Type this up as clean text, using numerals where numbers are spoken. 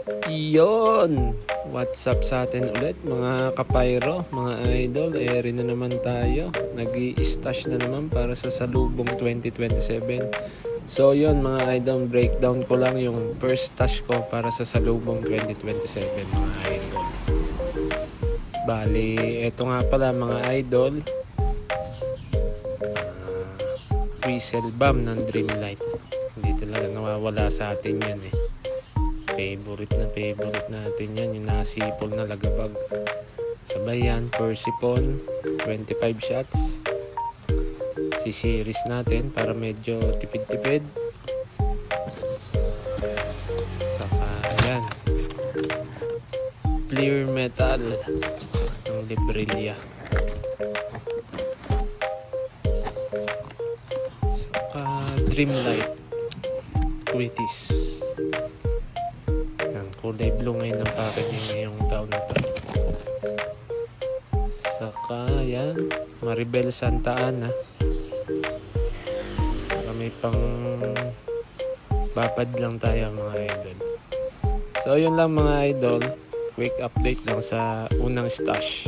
Yon, what's up sa atin ulit mga kapayro, mga idol. Rin na naman tayo, nag-i-stash na naman para sa salubong 2027. So yon mga idol, breakdown ko lang yung first stash ko para sa salubong 2027 mga idol. Bali, eto nga pala mga idol, Whistle Bomb ng Dreamlight. Hindi talaga nawawala sa atin yan eh. Favorite natin yan, yung nasipol na lagabag. Sabay yan, Persipon 25 shots. Si-series natin para medyo tipid-tipid. Saka yan, Clear Metal ng Librilla. Saka Dreamlight Quitties. Kulay blue ngayon ang packaging ngayong taon na to. Saka yan, Maribel Santa Ana. Saka may pang babad lang tayo mga idol. So yun lang mga idol, quick update lang sa unang stash.